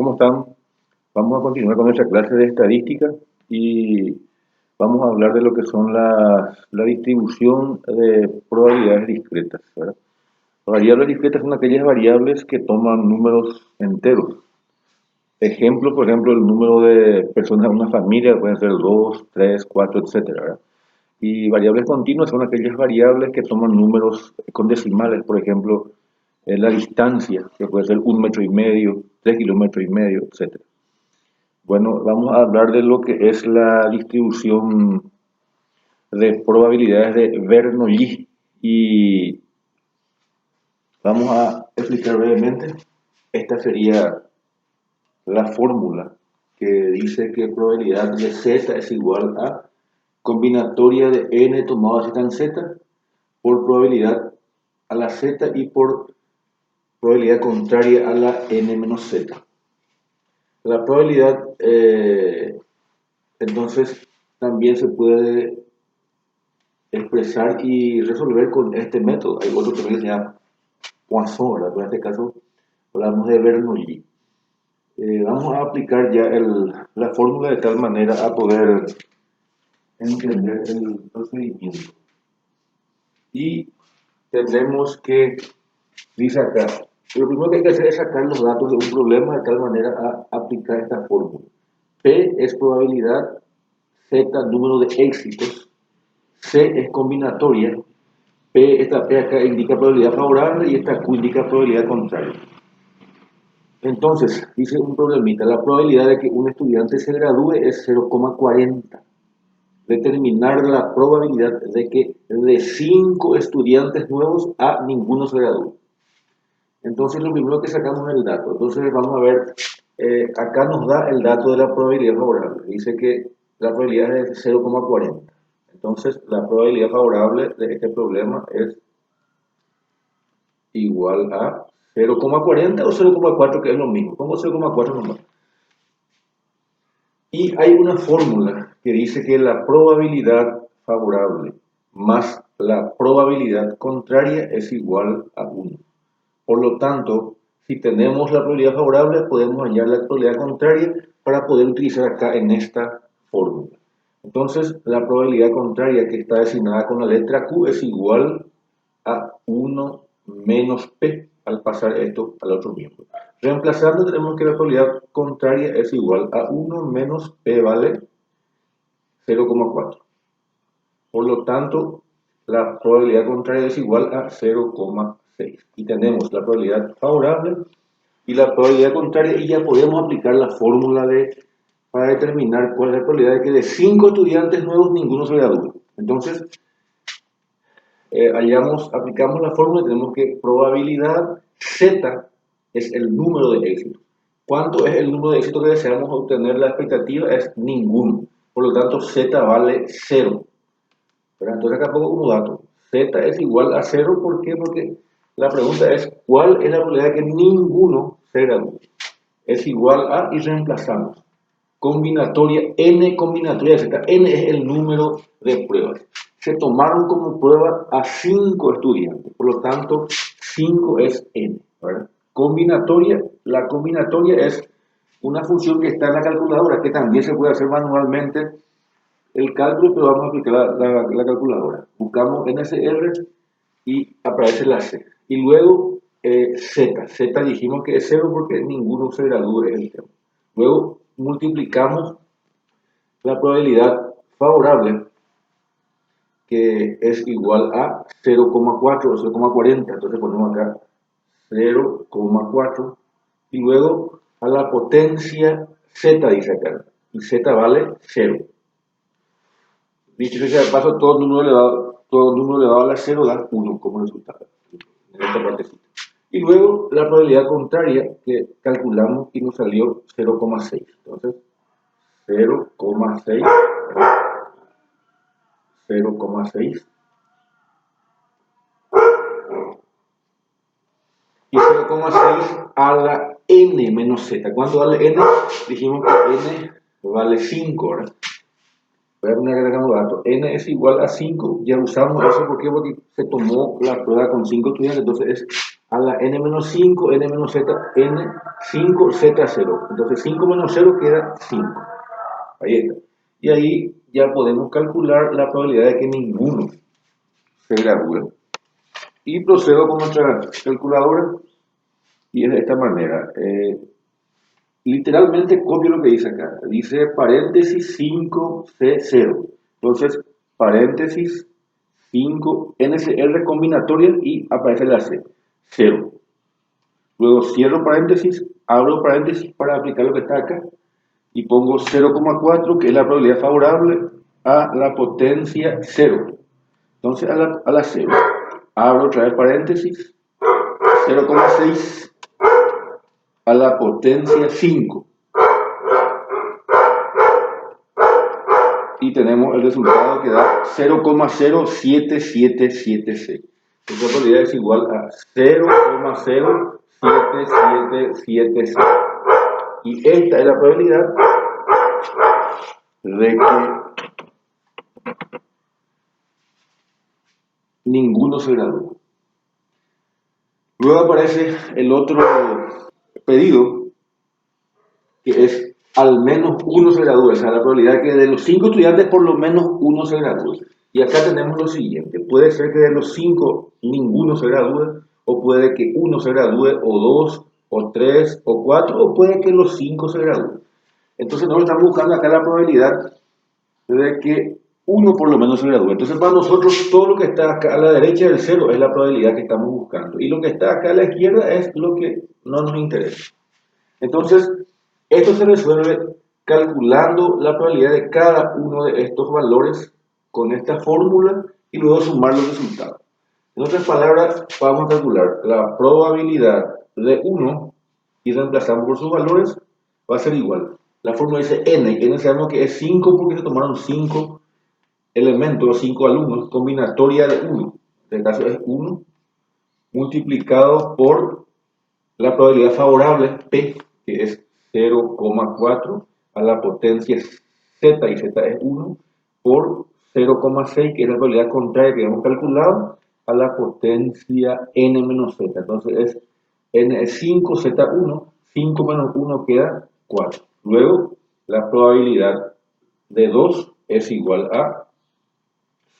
¿Cómo están? Vamos a continuar con nuestra clase de estadística y vamos a hablar de lo que son la distribución de probabilidades discretas, ¿verdad? Variables discretas son aquellas variables que toman números enteros. Ejemplo, por ejemplo, el número de personas de una familia pueden ser 2, 3, 4, etcétera, ¿verdad? Y variables continuas son aquellas variables que toman números con decimales, por ejemplo, la distancia, que puede ser 1,5 metros, 3,5 kilómetros, etcétera. Bueno, vamos a hablar de lo que es la distribución de probabilidades de Bernoulli y vamos a explicar brevemente. Esta sería la fórmula que dice que probabilidad de z es igual a combinatoria de n tomado a z en z por probabilidad a la z y por probabilidad contraria a la n menos z. La probabilidad, entonces, también se puede expresar y resolver con este método. Hay otro también que se llama Poisson, ¿verdad? Pero en este caso hablamos de Bernoulli. Vamos a aplicar ya la fórmula de tal manera a poder entender el procedimiento. Y tendremos que, dice acá, lo primero que hay que hacer es sacar los datos de un problema de tal manera a aplicar esta fórmula. P es probabilidad, Z número de éxitos, C es combinatoria, esta P acá indica probabilidad favorable y esta Q indica probabilidad contraria. Entonces, dice un problemita, la probabilidad de que un estudiante se gradúe es 0,40. Determinar la probabilidad de que de 5 estudiantes nuevos a ninguno se gradúe. Entonces, lo primero que sacamos es el dato. Entonces, vamos a ver, acá nos da el dato de la probabilidad favorable. Dice que la probabilidad es de 0,40. Entonces, la probabilidad favorable de este problema es igual a 0,40 o 0,4, que es lo mismo. Pongo 0,4 nomás. Y hay una fórmula que dice que la probabilidad favorable más la probabilidad contraria es igual a 1. Por lo tanto, si tenemos la probabilidad favorable, podemos hallar la probabilidad contraria para poder utilizar acá en esta fórmula. Entonces, la probabilidad contraria que está designada con la letra Q es igual a 1 menos P al pasar esto al otro miembro. Reemplazando, tenemos que la probabilidad contraria es igual a 1 menos P vale 0,4. Por lo tanto, la probabilidad contraria es igual a 0,6. Y tenemos la probabilidad favorable y la probabilidad contraria, y ya podemos aplicar la fórmula para determinar cuál es la probabilidad de que de 5 estudiantes nuevos ninguno se gradúe. Entonces, aplicamos la fórmula y tenemos que probabilidad Z es el número de éxitos. ¿Cuánto es el número de éxitos que deseamos obtener? La expectativa es ninguno. Por lo tanto, Z vale 0. Pero entonces acá pongo como dato. Z es igual a 0. ¿Por qué? Porque la pregunta es ¿cuál es la probabilidad de que ninguno se gradúe? Es igual a, y reemplazamos. Combinatoria, n combinatoria de Z. N es el número de pruebas. Se tomaron como prueba a 5 estudiantes. Por lo tanto, 5 es n, ¿verdad? Combinatoria, la combinatoria es una función que está en la calculadora, que también se puede hacer manualmente el cálculo, pero vamos a aplicar la calculadora. Buscamos NSR y aparece la C. Y luego Z. Z dijimos que es 0 porque ninguno se gradúe en el tema. Luego multiplicamos la probabilidad favorable, que es igual a 0,4 o 0,40. Entonces ponemos acá 0,4 y luego a la potencia Z, dice acá. Y Z vale 0. Dicho sea de paso, todo número elevado a la 0 da 1 como resultado. En esta partecita. Y luego la probabilidad contraria que calculamos y nos salió 0,6. Entonces, 0,6 y 0,6 a la n menos z. ¿Cuánto vale n? Dijimos que n vale 5, ¿verdad? Voy a poner agregando datos. N es igual a 5, ya usamos eso porque se tomó la prueba con 5 estudiantes, entonces es a la n-5, n-z, n5z0. Entonces 5 menos 0 queda 5. Ahí está. Y ahí ya podemos calcular la probabilidad de que ninguno se gradúe. Y procedo con nuestra calculadora y es de esta manera. Literalmente copio lo que dice acá. Dice paréntesis 5C0. Entonces, paréntesis 5 NCR combinatoria y aparece la C. 0. Luego cierro paréntesis, abro paréntesis para aplicar lo que está acá y pongo 0,4, que es la probabilidad favorable a la potencia 0. Entonces a la 0. Abro otra vez paréntesis, 0,6 a la potencia 5. Y tenemos el resultado que da 0,07776. Esta probabilidad es igual a 0,07776. Y esta es la probabilidad de que ninguno se gradúe. Luego aparece el otro pedido, que es al menos uno se gradúe, o sea, la probabilidad que de los 5 estudiantes por lo menos uno se gradúe. Y acá tenemos lo siguiente, puede ser que de los 5 ninguno se gradúe, o puede que uno se gradúe, o 2, o 3, o 4, o puede que los 5 se gradúen. Entonces nosotros estamos buscando acá la probabilidad de que uno por lo menos se gradúe. Entonces para nosotros todo lo que está acá a la derecha del 0 es la probabilidad que estamos buscando. Y lo que está acá a la izquierda es lo que no nos interesa. Entonces, esto se resuelve calculando la probabilidad de cada uno de estos valores con esta fórmula y luego sumar los resultados. En otras palabras, vamos a calcular la probabilidad de 1 y reemplazamos por sus valores, va a ser igual. La fórmula dice n, n sabemos que es 5 porque se tomaron 5 elementos, 5 alumnos, combinatoria de 1. En este caso es 1 multiplicado por la probabilidad favorable P, que es 0,4 a la potencia z, y z es 1, por 0,6, que es la probabilidad contraria que hemos calculado, a la potencia n menos z. Entonces es n es 5, z1, 5 menos 1 queda 4. Luego, la probabilidad de 2 es igual a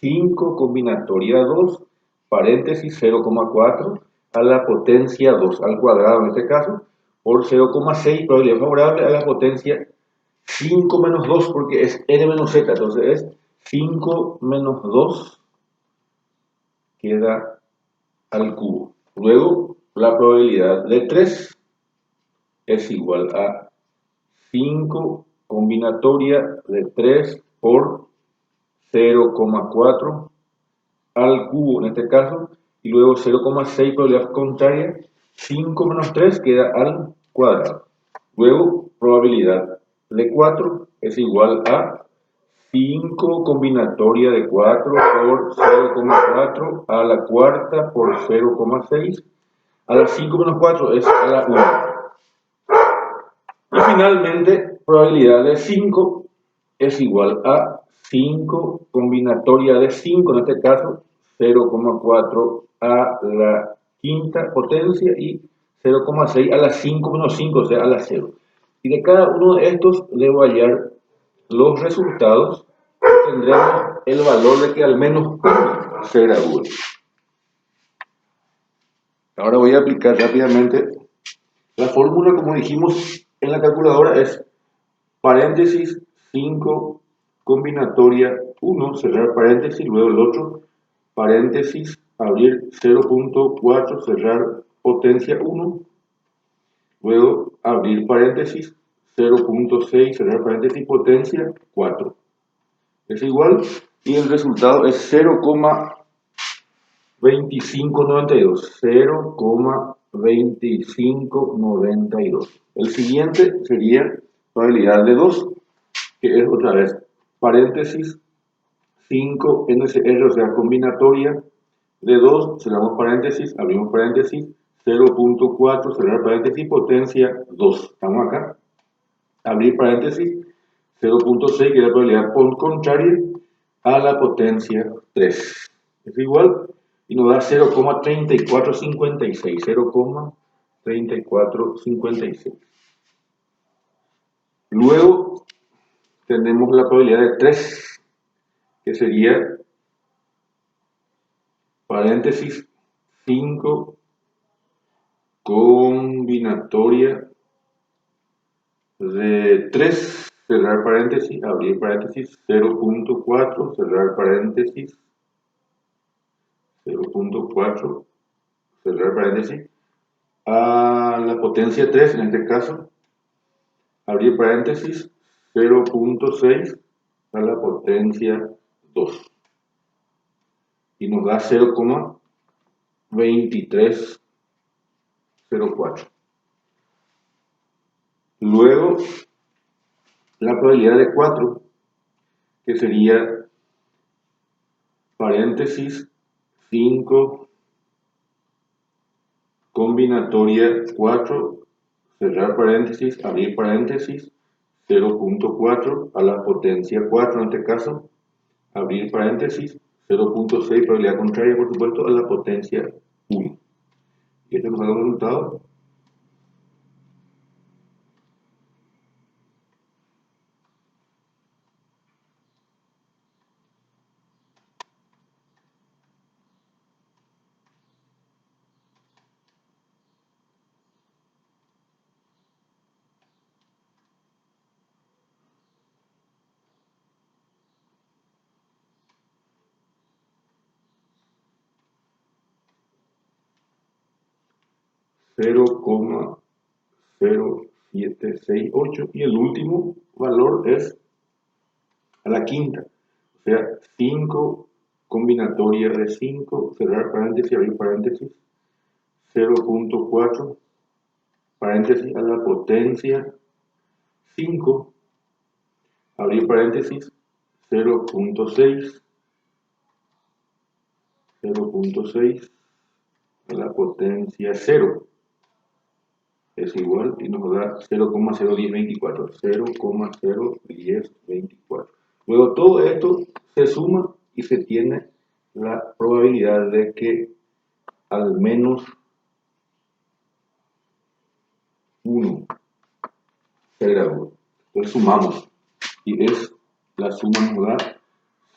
5 combinatoria 2, paréntesis 0,4 a la potencia 2 al cuadrado en este caso, por 0,6 probabilidad favorable a la potencia 5 menos 2, porque es n menos z, entonces es 5 menos 2 queda al cubo. Luego, la probabilidad de 3 es igual a 5 combinatoria de 3 por 0,4 al cubo en este caso, y luego 0,6 probabilidad contraria, 5 menos 3 queda al cuadrado. Luego, probabilidad de 4 es igual a 5 combinatoria de 4 por 0,4 a la cuarta por 0,6. A la 5 menos 4 es a la 1. Y finalmente, probabilidad de 5 es igual a 5 combinatoria de 5, en este caso 0,4 a la quinta potencia y 0,6 a la 5 menos 5, o sea, a la 0. Y de cada uno de estos debo hallar los resultados y tendremos el valor de que al menos uno se gradúe. Ahora voy a aplicar rápidamente la fórmula, como dijimos en la calculadora, es paréntesis 5 combinatoria 1, cerrar paréntesis, luego el otro, paréntesis, abrir 0,4, cerrar potencia 1, luego abrir paréntesis, 0,6, cerrar paréntesis, potencia 4. Es igual, y el resultado es 0,2592. 0,2592. El siguiente sería probabilidad de 2, que es otra vez paréntesis 5 NCR, o sea, combinatoria de 2, cerramos paréntesis, abrimos paréntesis, 0,4, cerrar paréntesis, potencia 2. Estamos acá. Abrir paréntesis, 0,6, que es la probabilidad contraria a la potencia 3. Es igual. y nos da 0,3456. 0,3456. Luego tenemos la probabilidad de 3, que sería paréntesis 5 combinatoria de 3, cerrar paréntesis, abrir paréntesis, 0.4, cerrar paréntesis, 0.4, cerrar paréntesis, a la potencia 3 en este caso, abrir paréntesis, 0.6 a la potencia 2. Y nos da 0,2304. Luego, la probabilidad de 4, que sería paréntesis 5 combinatoria 4, cerrar paréntesis, abrir paréntesis, 0.4 a la potencia 4 en este caso, abrir paréntesis, 0.6 probabilidad contraria, por supuesto, a la potencia 1. Y este nos da el resultado. .0768 y el último valor es a la quinta, o sea 5 combinatoria de 5, cerrar paréntesis, abrir paréntesis, 0.4 paréntesis a la potencia 5, abrir paréntesis, 0.6 a la potencia 0 es igual y nos da 0,011024. 0,011024. Luego todo esto se suma y se tiene la probabilidad de que al menos uno se gradúe. Entonces sumamos y la suma nos da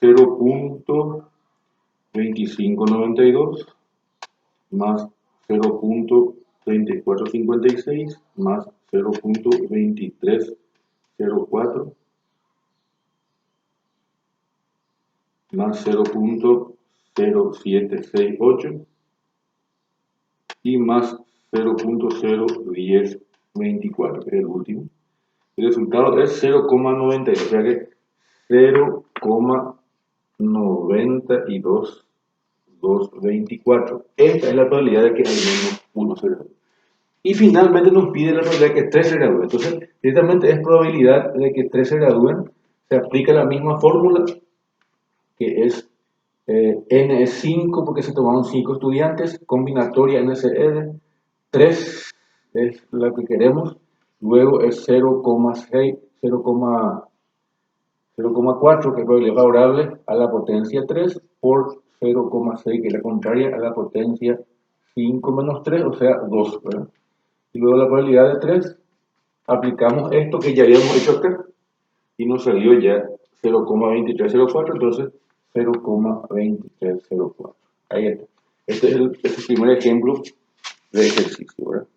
0.2592 más 0.3456 más 0.2304 más 0.0768 y más 0.01024, que es el último. El resultado es 0,92, o sea que 0,92224. Esta es la probabilidad de que al menos uno se gradúe. Y finalmente nos pide la probabilidad de que 3 se gradúen. Entonces, directamente es probabilidad de que 3 se gradúen. Se aplica la misma fórmula, que es n es 5 porque se tomaron 5 estudiantes, combinatoria NCR, 3 es la que queremos, luego es 0,6, 0,4 que es probabilidad favorable a la potencia 3 por 0,6 que es la contraria a la potencia 5 menos 3, o sea 2, ¿verdad? Y luego la probabilidad de 3, aplicamos esto que ya habíamos hecho acá y nos salió ya 0,2304, entonces 0,2304. Ahí está. Este es el primer ejemplo de ejercicio, ¿verdad?